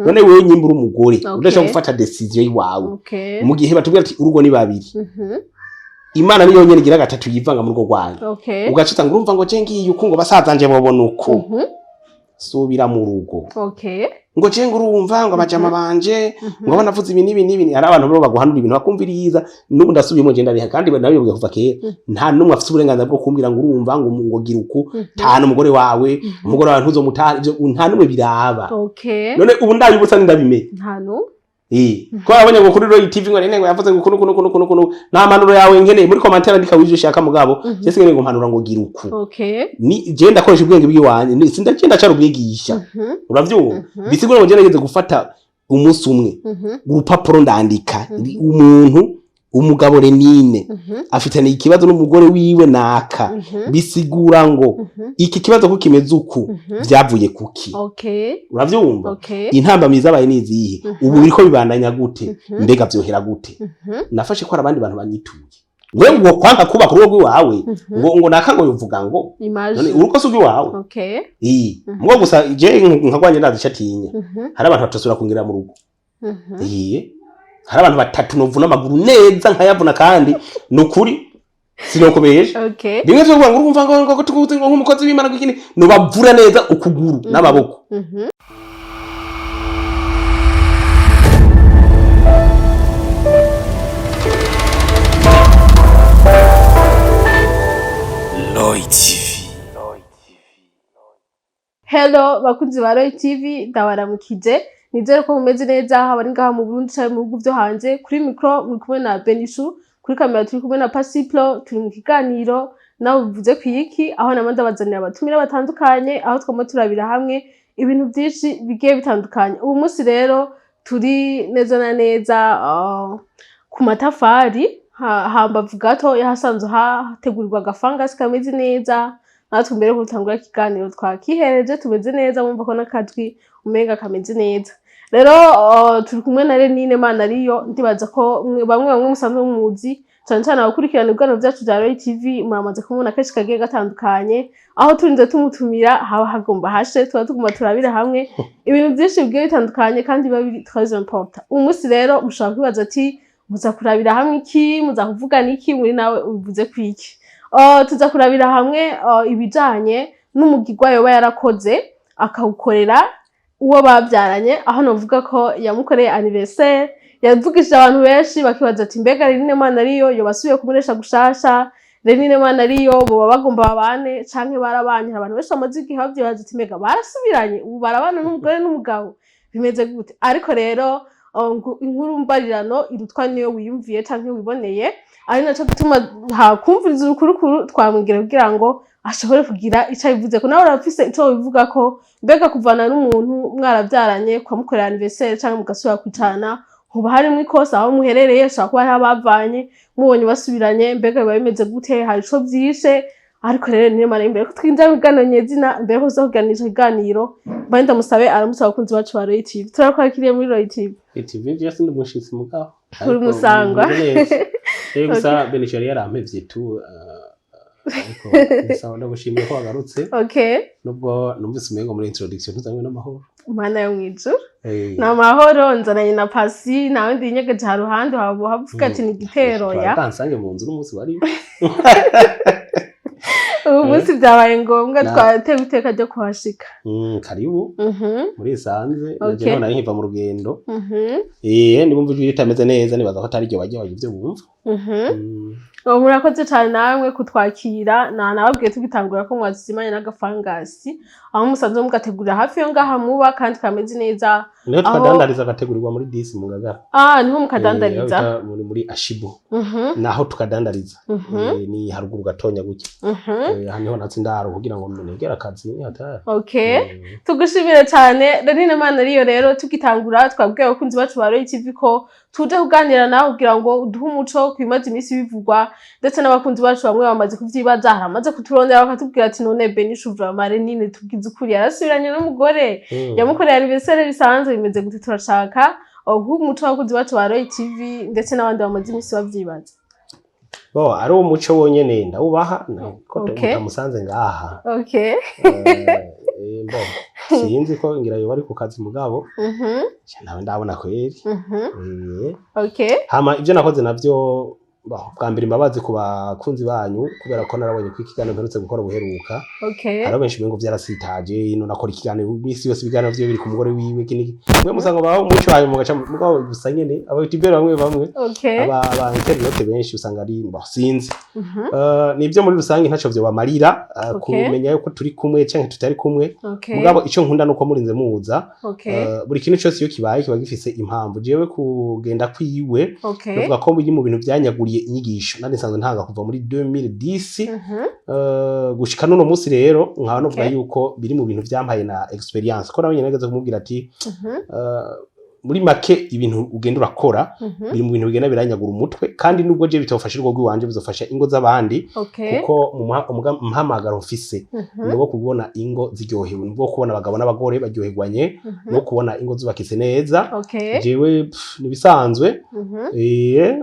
none wewe nyimbura umugore udashaka gufata decision yiwawe mu gihe batubwira ati urugo ni babiri Imana niyo nyene igira gatatu yivanga mu rugo rwanyu ugacita ngo urumva ngo je ngiye ukungo basazanje babona uko subira mu rugo ngo je ngo urumva ngo abajama banje ngo banavuze ibi nibi ari abantu bro baguhanura ibintu bakumviriza n'ubu ndasubiyemo je ndabiha kandi nabivuga kuva kera nta numwe afite uburenganzira bwo kumbwira ngo urumva ngo gira uko tana umugore wawe ntuzomutara ivyo nta numwe biraba none ubu ndabibutsa ndabimenye nta numwe ko abanya ngo kuri Roy TV ngo nene ngo yavuze ngo kuno nta manuro yawe ngene muri commentaire ndika wije ushaka mugabo cyese ngene ngo mpanura ngo gira uku ni je ndakoresha ubwenge bw'iwanje sindagenda cyaro ubwigisha uravyumva bisigura ngo je nageze gufata umunsi umwe urupapuro ndandika umuntu umugabo Renine afitanye ikibazo n'umugore wiwe naka bisigura ngo iki kibazo ko kimeze uku byavuye kuki uravyumva intambamiza abaye nizihe ubu biriko bibandanya gute mbega byohera gute nafashe ko abandi bantu banyituye wewe ngo kwanka kuba ku rugo rwawe ngo naka ngo yuvuga ngo none uruko sugi wawe mwo gusa je nkagwanye ndazishatinya hari abantu batosura kungira mu rugo hari abantu batatu novuna amaguru neza nkayavuna kandi nukuri sinokobeje bimwe byo ngo urumva ngo tuguze ngo nk'umukozi w'Imana gwikini no bavura neza ukuguru n'amaboko Roy TV. Hello bakunzi ba Roy TV ndabaramukije nizere ko mumeze neza haba ngaha mu Burundi cyangwa mu bihugu byo hanze kuri micro muri kumwe na Benishu kuri kamera turi kumwe na Pasiplo turi mu kiganiro nawe bivuze kwiki aho namanda bazanira abatumira batandukanye aho twamo turabira hamwe ibintu byinshi bigiye bitandukanye ubu munsi rero turi neza na neza ku matafari hambavu gato yahasanzwe hategurirwa agafangasi kameze neza natwe mbere ko gutangura ikiganiro twakihereje tumeze neza wumva ko nakatwi umenga kameze neza rero turi kumwe na Renine Mana ariyo ndibaza ko bamwe musanzwe muzi cyane cyane abakurikirana ibigano byacu bya Roy TV muramaze kumubona kenshi kagiye gatandukanye aho turinze tumutumira haba hagomba hashe tuguma turabira hamwe ibintu byinshi bigiye bitandukanye kandi biba très important umunsi rero mushaka kwibaza ati muza kurabira hamwe iki muza kuvugana iki muri nawe ubivuze kwiki tuza kurabira hamwe ibijanye n'umugirwa yoba yarakoze akawukorera uwo babyaranye aho novuga ko yamukoreye anniversaire yavugishije abantu benshi bakibaza ati mbega Renine Mana ariyo yo basubiye kumuresha gushasha Renine Mana ariyo bo bagomba babane canke barabanye abantu benshi bamaze igihe bavyibaza ati mbega barasubiranye ubu barabana n'umugore n'umugabo bimeze gute ariko rero inkuru mbarirano irutwa niyo wiyumviye canke wiboneye ari naco gituma hakumviriza urukurukuru twamwigira kugira ngo ashobore kugira ico bivuze ko nawe urafise ico bivuga ko mbega kuvana n'umuntu mwarabyaranye kwa mukorera anniversaire canke mugasubira kwicana hoba harimo ikosa aho muherereye shaka kuba habavanye mubonye basubiranye mbega biba bimeze gute hari ico vyishe ariko rero niyo mara imbere ko twinjira mu gano nyezina mbere ko zoganisha iganiro bandi ndamusabe aramusaba kunzi wacu wa Roy TV turakwakiriye muri Roy TV TV just ndumushitsi mugaho kuri musangwa gusa Benishari yarampevye tu ariko nisaba ndagushimiye ko wagarutse nubwo numvise umengo muri introduction tuzanywe n'amahoro Mana yo mwijuru n'amahoro nzananye na Pasi nawe ndi nyegeje haruhande havuga ati ni gitero ya tansange mu nzu n'umunsi bari ubu munsi byabaye ngombwa twateye guteka ryo kuhashika karibu muri sanze naje none nkiva mu rugendo ndibumva ijwi ritameze neza nibaza ko atari ryo bagiye ivyo bumva murakoze cyane namwe kutwakira nababwiye tugitangura ko mwazimanye n'agafangasi aho musanzwe mugategurira hafi yo ngaha muba kandi kameze neza niho tukadandariza gategurirwa muri DC mu Ngagara niho mukadandariza muri Ashibo naho tukadandariza ni haruguru gatonya guke niho natsindaro kugira ngo munegera akazi hatari tugushimire cyane Renine Mana ariyo rero tugitangura twabwiye abakunzi bacu ba Roy TV ko tuje kuganira nawe kugira ngo uduhe umuco kwimaze imisi bivugwa ndetse n'abakunzi bacu bamwe bamaze kuvyibaza haramaze kuturondera bakatubwira ati none Benishu vraiment Renine tubwize ukuri yarasubiranye n'umugore yamukoreye anniversaire bisanzwe bimeze gute turashaka umuco w'abakunzi bacu ba Roy TV ndetse n'abandi bamaze imisi bavyibaza ari umuco wonyene ndawubaha ko tutamusanze ngaha mbo sinzi ko ngira yo bari ku kazi mugabo nawe ndabona kweri okay hama ivyo nakoze navyo bwa mbere imbabazi ku bakunzi banyu kubera ko narabonye ko ikiganiro mperutse gukora ubuheruka hari benshi ngo vyarasitaje ino nakora ikiganiro imisi yose ibiganiro vyo biri ku mugore wiwe kiniki mwe musanga baho muco hayo mugaca mugabo gusa nyene aba youtubers bamwe aba internet benshi usanga ari sinzi nivyo muri rusange ntaco vyo bamarira kumenya yuko turi kumwe canke tutari kumwe mugabo ico nkunda nuko murinze muza buri kintu cyose iyo kibaye kiba gifise impamvu jewe kugenda kwiwe nuvuga ko biri mu bintu byanyaguriye inyigisho nandi nsanzwe ntanga kuva muri 2010 gushika none munsi rero nkaba novuga yuko biri mu bintu byampaye na experience ko nawe nageze kumubwira ati muri make ibintu ugenda urakora biri mu bintu bigenda biranyagura umutwe kandi nubwo je bitofashirwa rw'iwanje bizofasha ingo z'abandi kuko mu mpamagaro mfise nubwo kubona ingo ziryohewe nubwo kubona abagabo n'abagore baryoherwanye no kubona ingo zubakitse neza jewe nibisanzwe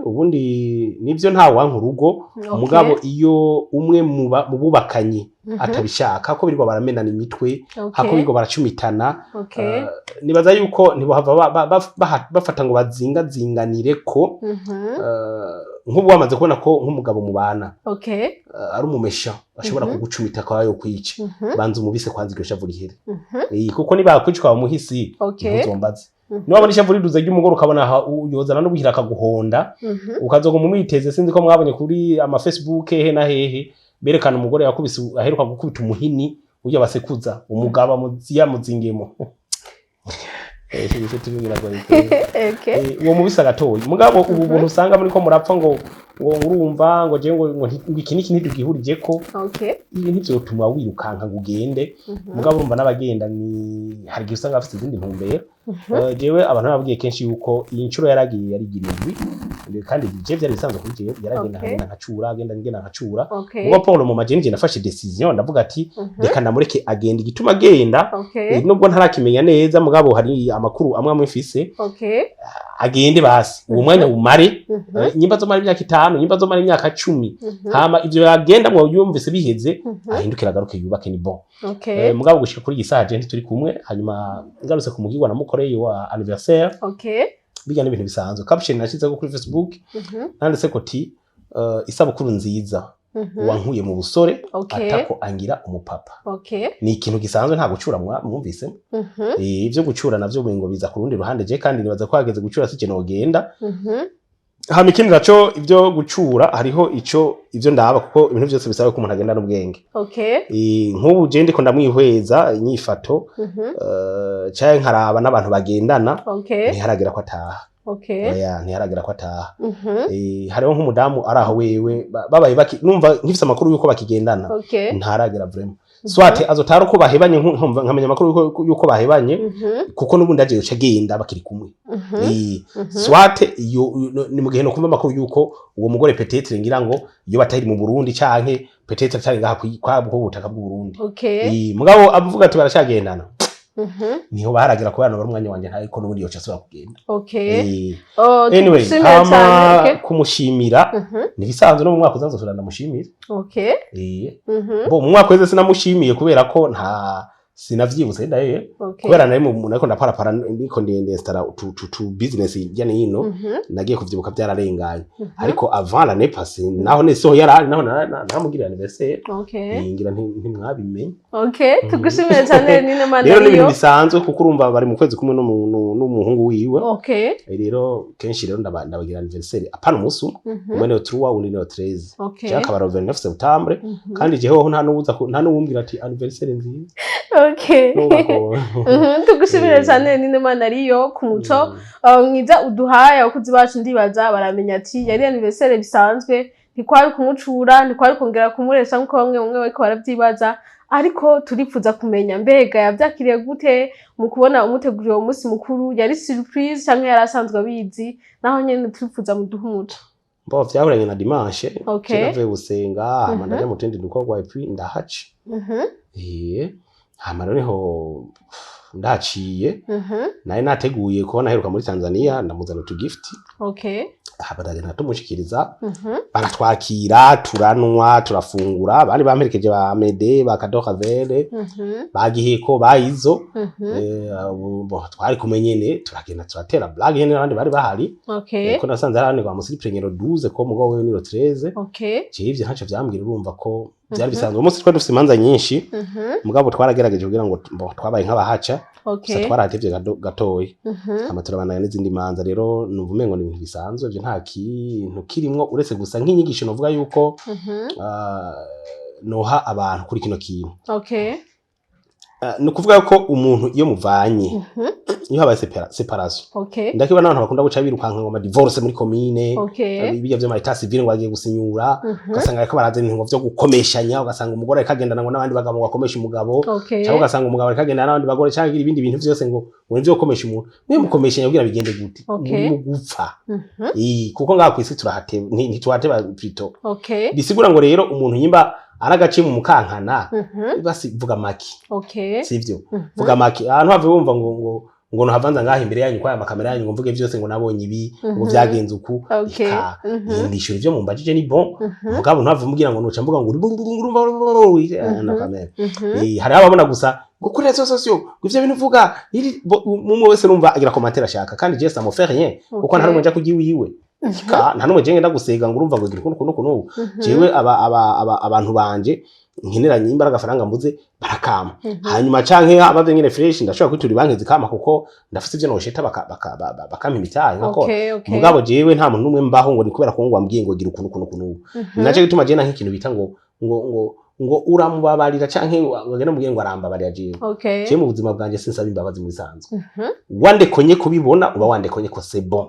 ubundi nivyo nta wanka urugo mugabo iyo umwe mu bubakanye atabishaka ko birwa baramenana imitwe hako birwa baracumitana nibaza yuko ntibahava bafata ngo bazingazinganire ko nk'ubu wamaze kubona ko nk'umugabo mubana ari umumesha ashobora kugucumita kwa yo kwica banza umubise kwanza iryo shavu rihere kuko nibakwicwa umuhisi ntuzombaze niwabona ishavu riduze ry'umugore ukabona uyozana n'ubuhira akaguhonda ukazoga mu mwiteze sinzi ko mwabonye kuri ama Facebook he na hehe berekana umugore yakubise aheruka gukubita umuhini ujya basekuza umugaba muziya muzingemo uwo mubisa gatoyi mugabo ubu buntu usanga muri ko murapfa ngo urumva ngo je ngo iki niki ntidugihurije ko ibi nivyo bituma wirukanka ngo ugende mugabo urumva n'abagenda ni hari gihe usanga afite izindi ntumbero jewe abantu babwiye kenshi yuko iyi ncuro yaragiye yarigirindwi kandi je byari bisanzwe kuri je yaragenda nkacura agenda nkacura ubwo Paul mu majenje nafashe decision ndavuga ati reka ndamureke agenda igituma agenda nubwo ntarakimenya neza mugabo hari amakuru amwe amufise agende basi uwo mwanya umare nyimba zo mari imyaka 5 nyimba zo mari imyaka 10 hama ivyo yagenda mwo yumvise biheze ahindukira garuke yubake ni bon mugabo gushika kuri gisaha je turi kumwe hanyuma ngarutse kumugirwa na mukoreye wa anniversaire bijya n'ibintu bisanzwe caption nashize kuri Facebook nanditse ko ti isabukuru nziza wankuye mu busore atako angira umupapa ni ikintu gisanzwe nta gucura mwumvise ivyo gucura navyo ngo biza ku rundi ruhande je kandi nibaza ko hageze gucura si kintu ogenda hama ikindi naco ivyo gucura hariho ivyo ndaba kuko ibintu byose bisaba ko umuntu agenda n'ubwenge nk'ubu je ndiko ndamwihweza inyifato cyaye nkaraba n'abantu bagendana ntiharagira ko ataha ntiharagira ko ataha hariho nk'umudamu araho wewe babaye numva nkifise amakuru yuko bakigendana ntaragira vraiment swate azotara uko bahebanye nkamenya amakuru yuko bahebanye kuko nubundi aje yoca genda bakiri kumwe swate ni mugihe no kumva amakuru yuko uwo mugore peut-être ngira ngo iyo batari mu Burundi canke peut-être atari ngaha kwa butaka bw'u Burundi mugabo avuga ati barashagendana niho baharagira kubana bari umwanya wanje ntako nubundi yoca asubira kugenda anyway kumushimira nibisanzwe no mu mwaka uzazosura ndamushimira bo mu mwaka wese sinamushimiye kubera ko nta sinavyibutse ndaye kubera naye mu nako ndaparapara ndiko ndendestara tu business yane hino nagiye kuvyibuka byararenganye ariko avant l'année passée naho neso yarari naho namugirira anniversaire ngira ntimwabimenye tugushimire cyane nine mana rero ni bisanzwe kuko urumva bari mu kwezi kumwe n'umuhungu wiwe rero kenshi rero ndabagira anniversaire apana umusu umwe ne 3 undi ne 13 cyaka baro 29 septembre kandi jeho nta nuwumbira ati anniversaire nziza tugushimire cyane nine mana ariyo ku muco mwiza uduhaye abakuzi bacu ndibaza baramenya ati yari anniversaire bisanzwe ntikwari kumucura ntikwari kongera kumuresha nkuko bamwe bariko baravyibaza ariko turifuza kumenya mbega yavyakiriye gute mu kubona umutegurira uwo munsi mukuru yari surprise canke yari asanzwe abizi naho nyene turifuza mu duhumuco bo vyahuranye na dimanche navuye gusenga hama ndaje mu tundi dukorwa epi ndahaca hama rero ndaciye naye nateguye ko naheruka muri Tanzania ndamuzana tu gift abadagenda tumushikiriza baratwakira turanwa turafungura bari bamperekeje ba Mede ba Kadoka Vere bagiheko bayizo twari kumenyene turagenda turatera blague nyene abandi bari bahari ko nasanze arane kwa musiri prenyero 12 ko mugo wewe ni 13 civye ntaco vyambwira urumva ko byari bisanzwe umunsi twari dufite imanza nyinshi mugabo twaragerageje kugira ngo twabaye nk'abahaca gusa twarahatevye gatoyi amatora bandanya n'izindi manza rero numva umengo ni ibintu bisanzwe byo nta kintu kirimwo uretse gusa nk'inyigisho novuga yuko noha abantu kuri kino kintu nukuvuga ko umuntu iyo muvanye iyo habaye separation ndakiba n'abantu bakunda guca birukanka ngo ma divorce muri commune ibijya byo marita civile ngo agiye gusinyura ugasanga ariko baraze ibintu byo gukomeshanya ugasanga umugore akagendana ngo n'abandi bagabo bakomesha umugabo cyangwa ugasanga umugabo akagendana n'abandi bagore cyangwa ibindi bintu byose ngo byo gukomesha umuntu niyo mukomeshanya kugira bigende gute mu gupfa kuko ngaha kwisi turahate ntituhateba plutôt bisigura ngo rero umuntu nyimba aragace mu mukankana basi vuga maki sivyo vuga maki ahantu have wumva ngo no havanza ngaha imbere yanyu kwa makamera yanyu ngo mvuge byose ngo nabonye ibi ngo byagenze uku ndishura ivyo mu mbajije ni bon mugabo ntave mugira ngo nuca mvuga ngo na kamera hari ababona gusa ngo kuri rezo sosio ivyo bintu vuga mu wese numva agira commentaire ashaka kandi je ça me fait rien kuko nta numwe nja kugiwiwe nta numwe je ngenda gusega ngo urumva ngo gira kuno jewe abantu banje nkeneranye imbaraga faranga mbuze barakama hanyuma canke abavye nyene fresh ndashobora kwitura banki zikama kuko ndafite ivyo nosheta bakama imitaye nkako mugabo jewe nta muntu numwe mbaho ngo ni kubera ko ngo ambwiye ngo gira kuno naje gituma je nk'ikintu bita ngo uramubabarira canke ngagenda mubwiye ngo arambabarira jewe je mu buzima bwanje sinsaba imbabazi muri sanzwe wandekonye kubibona uba wandekonye ko c'est bon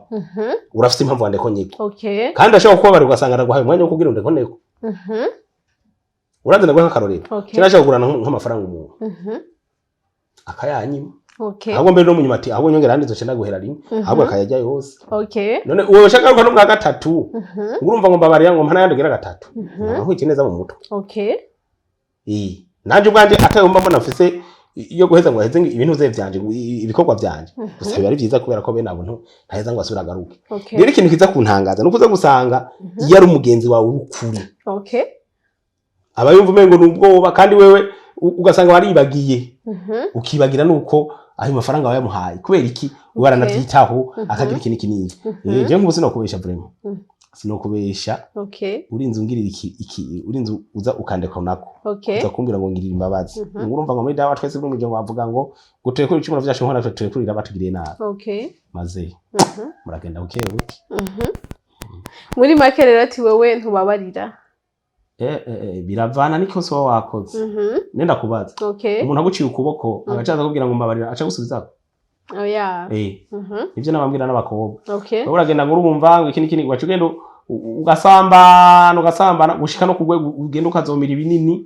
urafite impamvu wandekonye kandi ashobora kubabarira ugasanga araguhaye umwanya wo kugira undekoneko uranze nagwe nk'akarorero kinashaka kugurana nk'amafaranga umuntu akayanyima ahubwo mbere no munyuma ati ahubwo nyongera handizo cenda guhera rimwe ahubwo akayajya yose none uwo shaka ko no mwa gatatu ngurumva ngo mbabarira ngo mpana yandogera gatatu aho ikineza mu mutwe nanje ubwanje atayumva mbona mfise iyo guheza ngo aheze ibintu vye vyanje ibikorwa vyanje gusa biba ari vyiza kubera ko bene abo ntaheza ngo asubira garuke rero ikintu kiza kuntangaza nukuza gusanga iyo ari umugenzi wawe ukuri abayumva umengo nubwoba kandi wewe ugasanga waribagiye ukibagira nuko ayo mafaranga wayamuhaye kubera iki ubaranavyitaho akagira ikintu kinini je ngo sinokubesha vraiment sinokubesha urinze ungirira iki urinze uza ukandeka nako uza kumbira ngo ngirira imbabazi ngurumva ngo muri dawa twese buri mujye wavuga ngo guteye kuri icumuro vyashe nkona twe kurira batugiriye nabi maze muragenda bukebuke muri make rero ati wewe ntubabarira biravana niko so wakoze nenda kubaza umuntu aguciye ukuboko agacaza kubwira ngo mbabarira aca gusubizako ivyo nabambwira n'abakobwa uragenda ngo urumva ngo ikindi wacugenda ugasambana gushika no kugwe ugenda ukazomira ibinini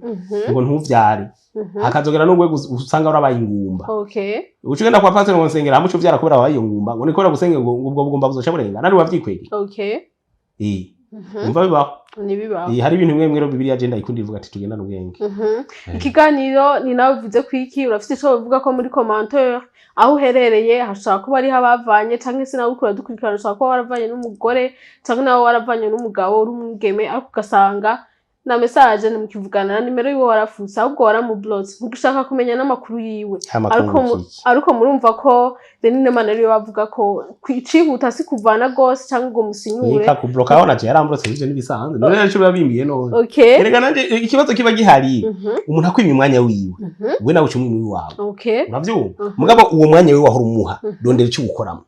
ngo ntuvyare hakazogera no gwe usanga urabaye ingumba ucugenda kwa pastor ngo nsengera amuco vyara kubera wabaye ingumba ngo nikora gusenge ngo ubwo bugumba buzoca burenga nari wavyikwege umva bibaho hari ibintu bimwe rero Bibiliya agenda ikundi ivuga ati tugenda n'ubwenge ikiganiro ni nawe uvuze kwiki urafite ico uvuga ko muri commentaire aho uherereye hashaka kuba ari habavanye canke se nawe ukura dukurikirana ushaka ko waravanye n'umugore canke nawe waravanye n'umugabo uri umugeme ariko ugasanga na message ni mukivugana na nimero yiwe warafusa ahubwo waramublotse ntugushaka kumenya n'amakuru yiwe ariko murumva ko Denine Manari bavuga ko kwicihuta si kuvana gose cyangwa ngo musinyure nika kubloka aho naje yaramblotse ivyo nibisanzwe none rero babimbiye none erega nanje ikibazo kiba gihari umuntu akwimye umwanya wiwe we nawe ucumwe muri wawe uravyumva mugabo uwo mwanya wiwe wahora umuha dondera icyo ukoramo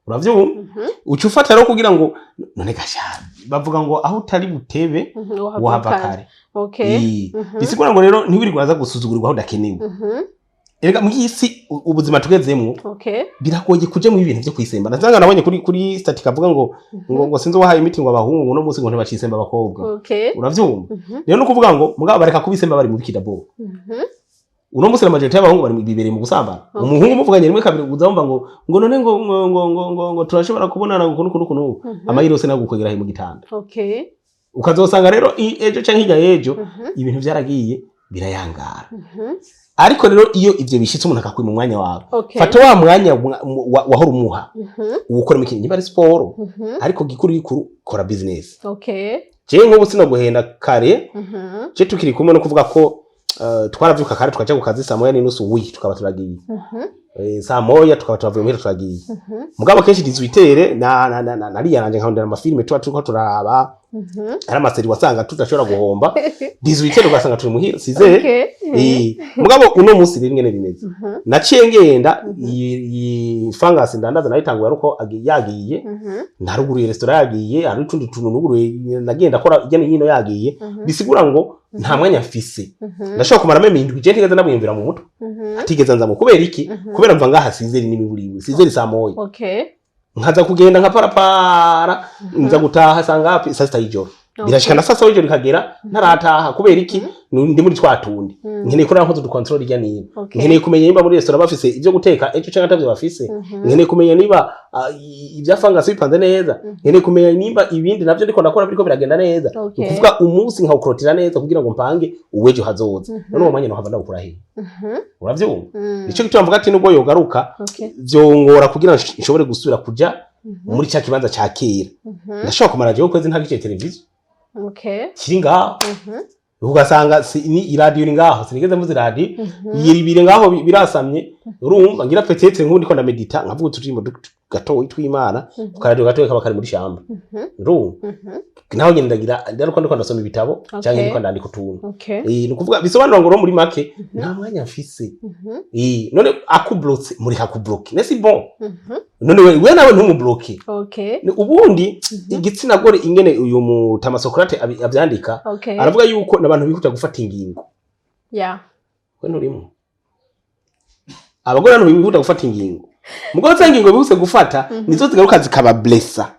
uravyumva ucufata rero kugira ngo none gasha bavuga ngo aho utari butebe wahava kare bisigura ngo rero ntiwirigwaza gusuzugurirwa aho dakenewe erega mu isi ubuzima tugezemwo biragoye kuje mu ibintu byo kwisemba nazanga nabonye kuri statika avuga ngo sinzo wahaye imiti ngo abahungu no musi ngo ntibacisemba abakobwa uravyumva rero no kuvuga ngo mugabo bareka kubisemba bari mu bikidabo uno musi majority y'abahungu bari bibereye mu gusambana umuhungu muvuganye rimwe kabiri uzamva ngo none ngo turashobora kubonana kuno amayirose nagukwegera mu gitanda ukazosanga rero ejo canke hirya ejo ibintu byaragiye birayangara ariko rero iyo ivyo bishitse umuntu akakwima umwanya wawe fata wa mwanya wahora umuha ukora ikintu niba ari sport ariko gikuru kora business je nk'ubu sino guhenda kare je tukiri kumwe no kuvuga ko twaravyuka kare tukaja ku kazi saa moya n'inusu tukaba turagiye saa moya tukaba turavuye muhira turagiye mugabo kenshi dizuitere nariya nanje nkahondera amafilme turiko turaraba ari amaseri wasanga tutashobora guhomba dizuitere ugasanga turi muhira size mugabo uno munsi rero ngene bimeze naciye ngenda iyi fungus ndandaza nayitanguye aruko yagiye naruguruye restaurant yagiye ari utundi tuntu nuguruye nagenda akora ijya n'ino yagiye bisigura ngo nta mwanya mfise ndashobora kumara meme indwi je ntigeze nabwiyumvira mu mutwe atigeze nzamo kubera iki kubera mva ngaha sizeri n'imiburiwe sizeri saa moya nkaza kugenda nka parapara nza gutaha sanga saa sita y'ijoro birashikana saa sita y'ijoro ikagera ntarataha kubera iki ndi muri twatundi nkeneye kurara nko du control ijya niyo nkeneye kumenya niba muri restaurant bafise ivyo guteka ejo canke atavyo bafise nkeneye kumenya niba ivya fangasi bipanze neza nkeneye kumenya niba ibindi navyo ndiko ndakora biriko biragenda neza ukuvuga umunsi nkawukrotira neza kugira ngo mpange uwejo hazoza none uwo mwanya no hava ndakura he uravyumva nico gituma mvuga ati nubwo yogaruka vyongora kugira nshobore gusubira kuja muri cya kibanza cya kera ndashobora kumara je ukwezi ntagice televiziyo kiri ngaho ugasanga ni iradio ni ngaho sinigeze mvuze radio yiribire ngaho birasamye urumva ngira petete nkundi ko ndamedita nkavuga turimbo gato tw'Imana tukaradio gato kaba kari muri shamba urumva naho nyine ndagira ndaruko ndiko ndasoma ibitabo cyangwa ndiko ndandika utuntu ni kuvuga bisobanura ngo muri make nta mwanya mfise none akublotse muri hakubloke nesi bon none we nawe ntumubloke ubundi igitsina gore ingene uyu mutama Socrate avyandika aravuga yuko nabantu bihuta gufata ingingo we nurimo abagore abantu bihuta gufata ingingo mugabo zangingo bihuse gufata nizo zigaruka zikaba blessa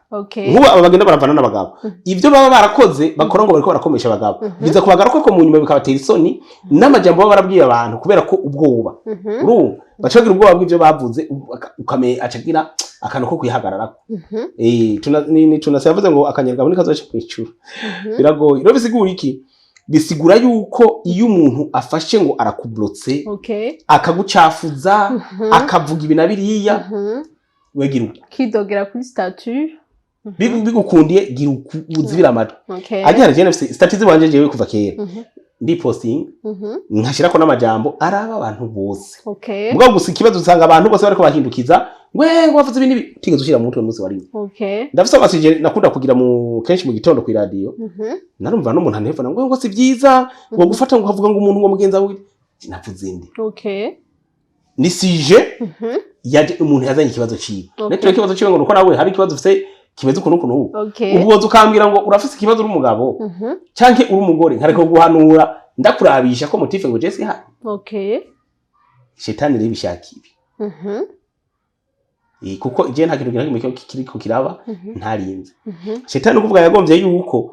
nkuba abagenda baravana n'abagabo ivyo baba barakoze bakora ngo bariko barakomesha abagabo biza kubagaruka ko mu nyuma bikabatera isoni n'amajambo baba barabwiye abantu kubera ko ubwoba bacagira ubwoba bw'ivyo bavuze ukame acagira akantu ko kwihagarara tunasavuze ngo akanyerwa muri kazoca kwicura biragoye rero bisigura iki bisigura yuko iyo umuntu afashe ngo arakublotse akagucafuza akavuga ibinabiriya wegira kidogera kuri statut bigukundiye gira uzibira amatwi agira je nafise statut zibanje jewe kuva kera ndi posting nkashira ko n'amajambo araba abantu bose mugabo gusa ikibazo usanga abantu bose bariko bahindukiza ngo bavuze ibintu tigeze ushira mu mutwe munsi wari ndafise amasije nakunda kugira mu kenshi mu gitondo ku radio narumva no umuntu anevana ngo si byiza ngo gufata ngo kavuga ngo umuntu ngo mugenza we navuze indi ni sije yaje umuntu yazanye ikibazo ciwe netwe ikibazo ciwe ngo nuko nawe hari ikibazo ufise kimeze ukuntu ubuwoza ukambira ngo urafise ikibazo uri umugabo canke uri umugore nkareka guhanura ndakurabisha ko motife ngo Jesse ha shetani rero bishakibi kuko je nta kintu kintu kiriko kiraba ntarinze shetani kuvuga yagombye yuko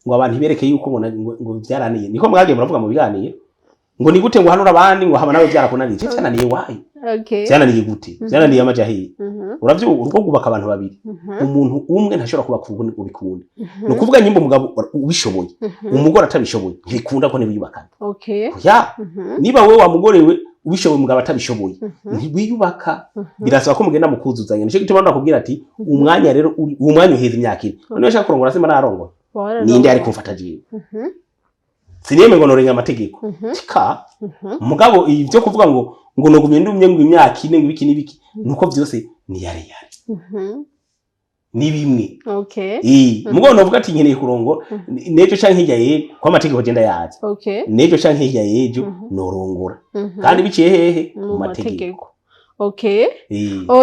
ngo abantu bereke yuko ngo byaraniye niko mwagiye muravuga mu biganiye ngo ni gute ngo hanura abandi ngo haba nawe byarakunaniye cyananiye wayi cyananiye gute cyananiye amajahi uravyo urwo gubaka abantu babiri umuntu umwe ntashobora kuba kubikunda no kuvuga nyimbo mugabo ubishoboye umugore atabishoboye ntibikunda ko ntibiyubakana niba wewe wa mugore we ubishoboye mugabo atabishoboye ntibiyubaka birasaba ko mugenda mukuzuzanya nico gituma ndakubwira ati umwanya rero umwanya uheza imyaka ine none bashaka kurongora se mararongo ninde ari kumfata jiwe sineme ngo norenga amategeko tika mugabo ivyo kuvuga ngo nogumye ndumye ngo imyaka ine ngibiki nibiki nuko byose ni yare ni bimwe mugabo novuga ati nkeneye kurongora nejo canke hirya ye kwa amategeko genda yaza nejo canke hirya yejo norongora kandi biciye hehe mu mategeko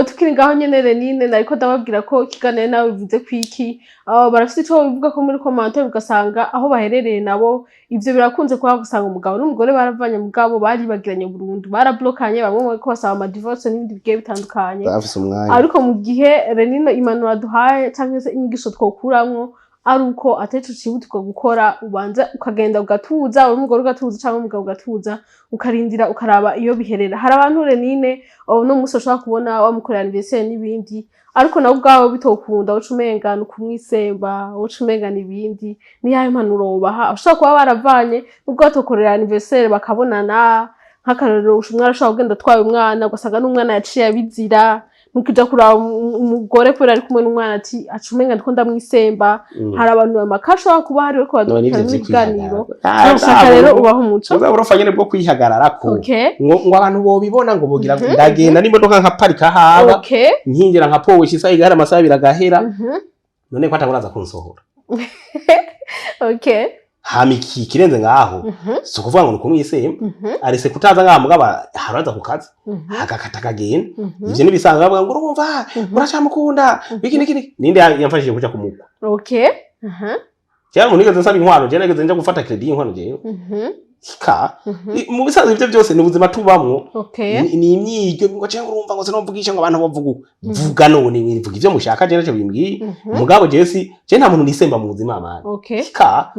tukiri ngaho nyene Renine nariko ndababwira ko kiganire nawe bivuze kwiki barafite ico bivuga ko muri commentaire ugasanga aho baherereye nabo ivyo birakunze kuba gusanga umugabo n'umugore baravanye mugabo bari bagiranye burundu barablokanye bamwe ko basaba ama divorce n'ibindi bigiye bitandukanye ariko mu gihe Renine impanuro duhaye canke se inyigisho twokuramwo ari uko atecho cibutuko gukora ubanza ukagenda ugatuza uri umugore ugatuza cyangwa umugabo ugatuza ukarindira ukaraba iyo biherera hari abantu Renine no muso ushaka kubona wamukorera anniversaire n'ibindi ariko nawe ubwawe bitokunda ucumenga nukumwisemba ucumenga n'ibindi ni yayo mpanuro baha ushaka kuba baravanye ubwo batokorera anniversaire bakabonana nk'akarorero umwana ashobora kugenda atwaye umwana ugasanga n'umwana yaciye abizira nukija kuraba umugore kubera ari kumwe n'umwana ati acumenga ndiko ndamwisemba hari abantu bamakasha kuba hariwe ko badukana n'ibiganiro ushaka rero ubaho umuco uzaburofa nyene bwo kwihagararako ngo abantu bobibona ngo bogira ndagenda n'imodoka nka parika haba nkingira nka powe shisa igara amasaha biragahera none ko ataguraza kunsohora hamiki kirenze ngaho so kuvuga ngo nuko mwisemba arese kutaza ngaho mugaba haraza kukaza agakata kagenda ivyo nibisanga bavuga ngo urumva uracamukunda biki ninde yamfashije kuja kumukwa cyangwa nigeze nsaba inkwano je nageze nja gufata credit inkwano jewe ka mu bisazo ivyo byose ni ubuzima tubamwo ni imyiryo ngo cyangwa urumva ngo sinovugisha ngo abantu bavuga vuga none wivuga ivyo mushaka je naco bimbwiye mugabo Jesse je nta muntu nisemba mu buzima amana ka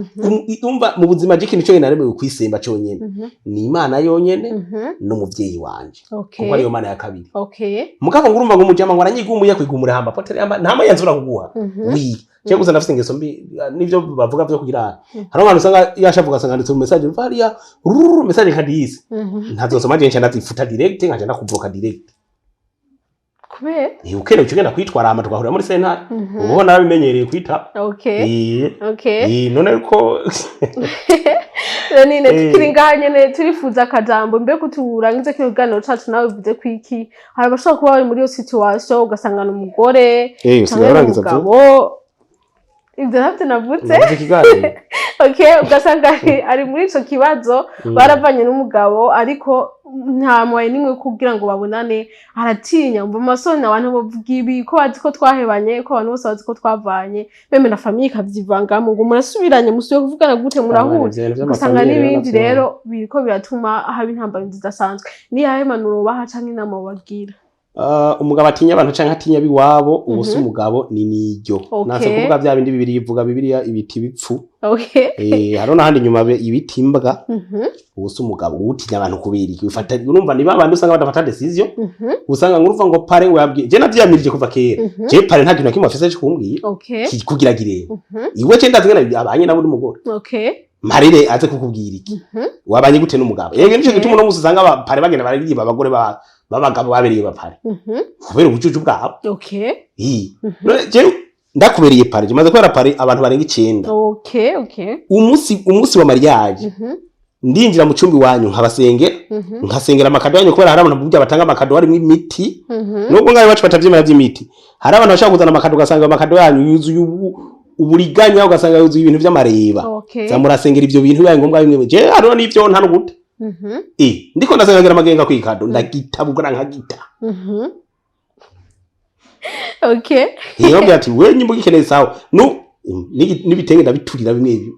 umva mu buzima je kintu cyo naremewe kwisemba cyonyene ni Imana yonyene no muvyeyi wanje kuko ariyo Mana ya kabiri mugabo ngurumva ngo mujama ngo aranyigumuye kwigumura hamba potere hamba ntama yanzura kuguha wi cyo gusa nafise ingeso mbi nivyo bavuga byo kugira hari abantu usanga yashavuga sanganditse mu message varia message kadisi ntazosoma je nshana zifuta direct nkaje ndakubloka direct kube ukene ukigenda kwitwara ama twahura muri sentare ubo narabimenyereye kwita none ko none tukiringa nyene turifuza akajambo mbe kuturangize kino kiganiro cacu nawe bivuze kwiki hari abashaka kuba bari muri iyo situation ugasangana umugore cyangwa umugabo ibyo ntabyo navutse ugasanga ari muri ico kibazo baravanye n'umugabo ariko nta mwaye nimwe kugira ngo babonane aratinya umva amasoni abantu bavuga ibi ko bazi ko twahebanye ko abantu bose bazi ko twavanye meme na famille ikavyivangamo ngo murasubiranye musuye kuvugana gute murahuze ugasanga n'ibindi rero biriko biratuma haba intambara zidasanzwe ni yahe manuro baha canke inama bagira umugabo atinya abantu canke atinya biwabo ubusa umugabo ni niryo nase kuvuga bya bindi bibiri bivuga bibiliya ibiti bipfu haro nahandi nyuma ibiti imbwa ubusa umugabo utinya abantu kubiri bifata urumva ni babandi usanga badafata decision usanga nguruva ngo pare wabwiye je navyamirije kuva kera je pare nta kintu nakimwe afise cyo kumbwiye kugira gire iwe je ndazigana abanye nabo n'umugore marire aze kukubwira iki wabanye gute n'umugabo yego nico gituma no musanga pare bagenda baririmba abagore babagabo babereye bapare kubera ubucucu bwabo je ndakubereye pare je maze kwera pare abantu barenga 9 umunsi wa mariage ndinjira mu cumbi wanyu nkabasengera nkasengera amakado yanyu kubera hari abantu burya batanga amakado harimo imiti nubwo ngayo bacu batavyemera by'imiti hari abantu bashaka kuzana amakado ugasanga amakado yanyu yuzuye uburiganya ugasanga yuzuye ibintu by'amareba zamurasengera ivyo bintu bibaye ngombwa bimwe je hariho n'ivyo nta n'ugute ndiko ndasengagira amagenga kwikado ndagitabugura nkagita iyo byati we nyimbuga ikeneye sawa nibitenge ndabiturira bimwe ibyo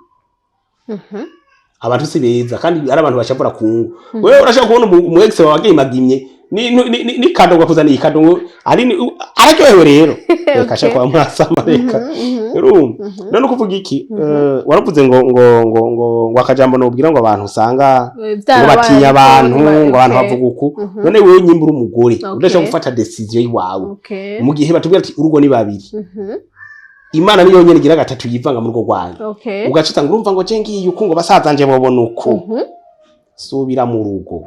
abantu sibeza kandi ari abantu bashavura kungu wewe urashaka kubona umwex wawe agimagimye ni kado gakuzana ikado araryohewe rero kasha kwa mwasama reka none kuvuga iki waravuze ngo akajambo no ubwira ngo abantu usanga ngo batinya abantu ngo abantu bavuga uku none wewe nyimbura umugore udashaka gufata decision yiwawe mu gihe batubwira ati urugo ni babiri Imana niyo nyene gira gatatu yivanga mu rugo rwanyu ugacita ngo urumva ngo je ngiye uko ngo basazanje babona uko subira mu rugo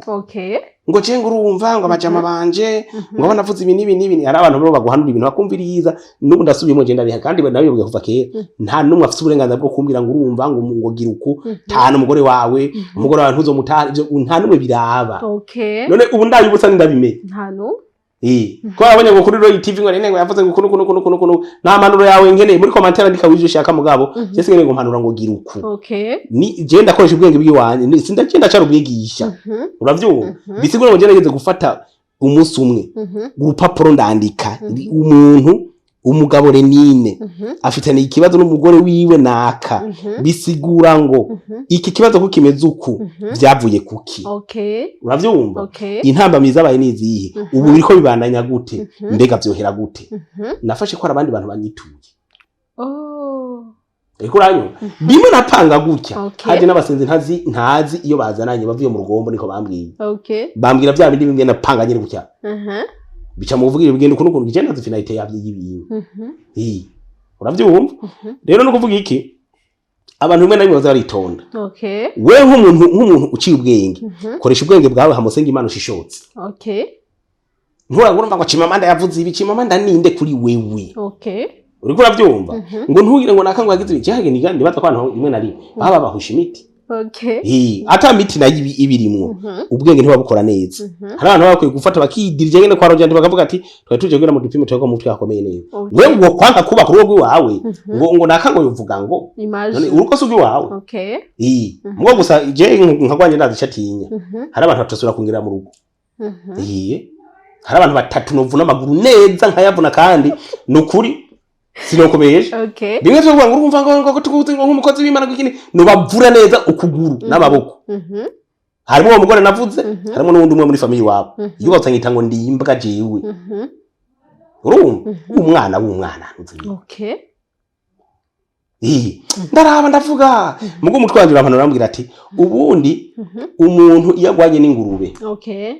ngo je ngo urumva ngo abajama banje ngo banavuze ibi nibi ari abantu bo baguhanura ibintu bakumviriza n'ubu ndasubiyemo je ndabiha kandi nawe bivuga kuva kera nta numwe afite uburenganzira bwo kumbwira ngo urumva ngo gira uko tana umugore wawe ntuzomutara ivyo nta numwe biraba none ubu ndayibutsa ndabimenye nta no ko abanye ngo kuri Roy TV ngo nene ngo yavuze ngo kuno nta manuro yawe ngene muri commentaire ndika wijyo shaka mugabo cyese ngene ngo mpanura ngo gira uku ni je ndakoresha ubwenge bw'iwanye sindagenda cyaro ubwigisha uravyumva bisigura ngo je nageze gufata umunsi umwe urupapuro ndandika umuntu umugabo Renine afitanye ikibazo n'umugore wiwe naka bisigura ngo iki kibazo ko kimeze uku byavuye kuki uravyumva intambamyi zabaye nizihe ubu biriko bibandanya gute mbega byohera gute nafashe ko abandi bantu banyituye Eko ranyo bimwe napanga gutya haje n'abasenzi ntazi iyo bazananye bavuye mu rugombo niko bambwiye bambwira bya bindi bimwe napanga nyine gutya bica muvugira bigenda kuno kuno gicenda finalite yabye y'ibintu uravyumva rero no kuvuga iki abantu rimwe na rimwe baza baritonda. Okay. We nk'umuntu uciye ubwenge koresha ubwenge bwawe hamusenga Imana ushishotse. Okay. Nturagurumva ngo Chimamanda yavuze ibi, Chimamanda ninde kuri wewe? Okay. Uriko uravyumva ngo ntugire ngo nakango yagize ibi cyahage nigandi baza kwantu rimwe na rimwe baba bahusha imiti. Okay. Ata miti na ibirimwo ubwenge ntibabukora neza. Hari abantu bakwiye gufata bakidirije nyene kwa Roger bakavuga ati twa tuje gura mu dupime twego mutwe yakomeye neza. We ngo kwanga kuba kuri wowe wawe ngo nakango yovuga ngo none uruko sugi wawe. Okay. Mwo gusa je nkagwanye ndazi cyatinya. Hari abantu batasura kungira mu rugo. Hari abantu batatu novuna amaguru neza nkayavuna kandi nukuri sinokomeje. Okay. Bimwe byo kuvuga ngo urumva ngo tukuze ngo nk'umukozi w'Imana gwikini no bavura neza ukuguru n'amaboko. Harimo uwo mugore navuze, harimo n'undi umwe muri family wabo. Yubatse nkita ngo ndimbwa jewe. Urumva umwana w'umwana ntuzi. Okay. Ndaraba ndavuga mugo umutwe wanjye urabana urambwira ati ubundi umuntu iyagwanye n'ingurube. Okay.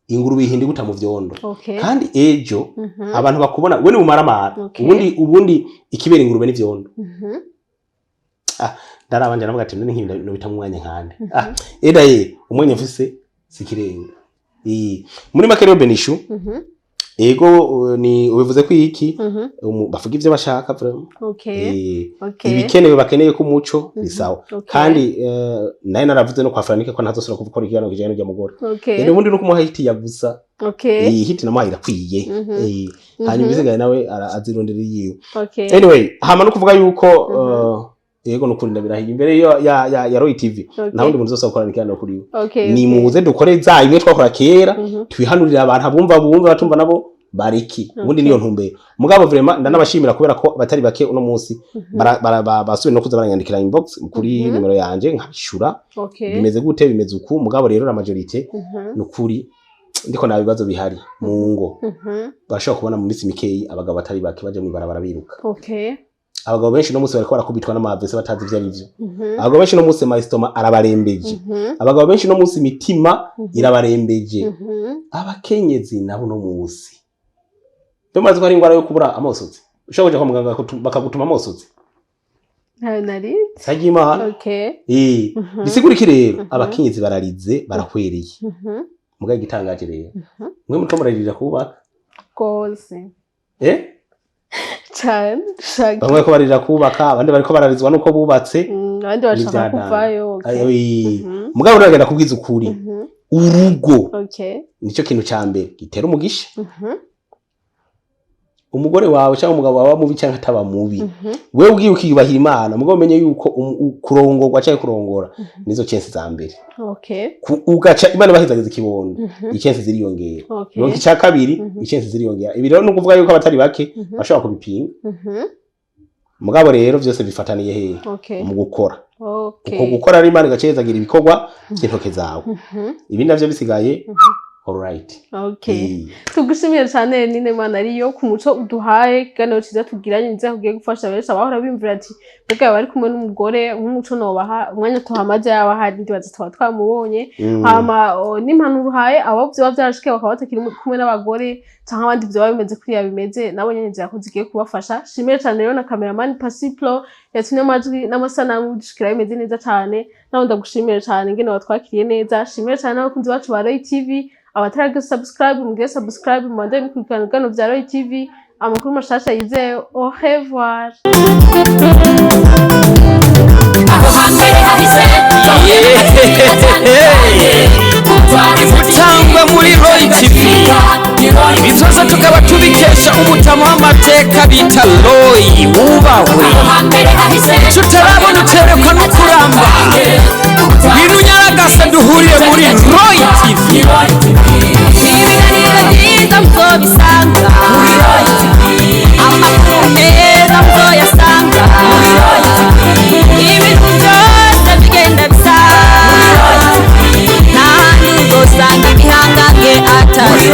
Ingurube ihindi guta mu vyondo. Okay. Kandi ejo abantu bakubona we ni umaramara. Okay. Ubundi ikibera ingurube ni vyondo. Ndarabanje navuga ati none nk'ibintu no bitamwanya nkande. Edaye umwenye mfise sikirenga. Muri makereo Benishu. Ego ni ubivuze ko iki bavuga ivyo bashaka vraiment. Okay. Ibikenewe bakeneye ku muco ni sawa. Kandi naye naravuze no kwa Franike ko ntazosura kuvuga ikigano kijanye n'ujya mugore. Ende ubundi no kumuha hiti yagusa. Okay. Hiti namuha kwiye. Hanyuma bizigaye nawe azirondera yiwe. Okay. Anyway, hama no kuvuga yuko yego no kurinda birahiye imbere ya Roy TV. Naho ndi muntu zose akorana ikigano kuri we. Ni muze dukore za imwe twakora kera twihanurira abantu bumva batumva nabo bariki. Ubundi niyo ntumbero. Mugabo vraiment ndanabashimira kubera ko batari bake uno munsi basubiye no kuza baranyandikira inbox kuri nimero yanje nkabishura. Bimeze gute bimeze uku mugabo rero la majorité nukuri ndiko na bibazo bihari mu ngo. Bashaka kubona mu misi mikeyi abagabo batari bake baje mu barabara biruka. Okay. Abagabo benshi no munsi bariko barakubitwa n'amavese batazi ivyo arivyo. Abagabo benshi no munsi maistoma arabarembeje. Abagabo benshi no munsi mitima irabarembeje. Abakenyezi nabo no munsi Bemaze ko ari ingwara yo kubura amosozi. Ushoboje kwa muganga bakagutuma amosozi. Nari. Sagima. Okay. Bisigura iki rero abakenyezi bararize barakwereye. Mugaye gitangaje rero. Mwe mutko muraririra kubaka. Kose. Cyane. Bamwe ko barira kubaka abandi bariko bararizwa nuko bubatse. Abandi bashaka kuvayo. Mugabo uragenda kubwiza ukuri. Urugo. Okay. Nico kintu cyambere gitera umugisha. Umugore wawe cyangwa umugabo wawe mubi cyangwa ataba mubi wewe ugiye ukiyubahira Imana mugabo umenye yuko kurongorwa cyangwa kurongora nizo chance za mbere. Okay. Ugaca Imana bahizageza ikibondo ichance ziriyongera. Nonki cya kabiri ichance ziriyongera. Ibi rero no kuvuga yuko abatari bake bashobora kubipinga. Mugabo rero byose bifataniye he mu gukora. Uko gukora ari Imana gacezagira ibikorwa cy'intoke zawe. Ibi navyo bisigaye. Alright. Okay. Tugushimiye cyane nine Mana ariyo ku muco uduhaye kandi uciza tugiranye nze kugiye gufasha benshi abahora bimvira ati bega bari kumwe n'umugore nk'umuco no baha umwanya tuhamaje yaba hari ndi bazitwa twamubonye hama n'impanuro uhaye abo byo byarashike bakabatakira kumwe n'abagore cyangwa abandi byo bimeze kuri yabimeze nabo nyene nzira ko zigiye kubafasha. Shimiye cyane rero na cameraman Pasiplo yatumye amajwi n'amasanamu dushikira bimeze neza cyane naho ndagushimiye cyane ngene watwakiriye neza. Shimiye cyane abakunzi bacu ba Roy TV abataraga subscribe mugire subscribe mu ndende bikurikirana gano bya Roy TV amakuru mashasha yizewe. Au revoir. Ibutangwa muri Roy TV ibizoza tukaba tubikesha umutama w'amateka bita Roy wubahwe tutarabona uterekwa no kuramba bintu nyaragasa duhuriye muri Roy TV ibiganiro byiza muzobisanga muri Roy TV amakuru meza muzoyasanga muri Roy TV ibintu byose bigenda bisa muri Roy TV n'ahandi uzosanga ihangange atari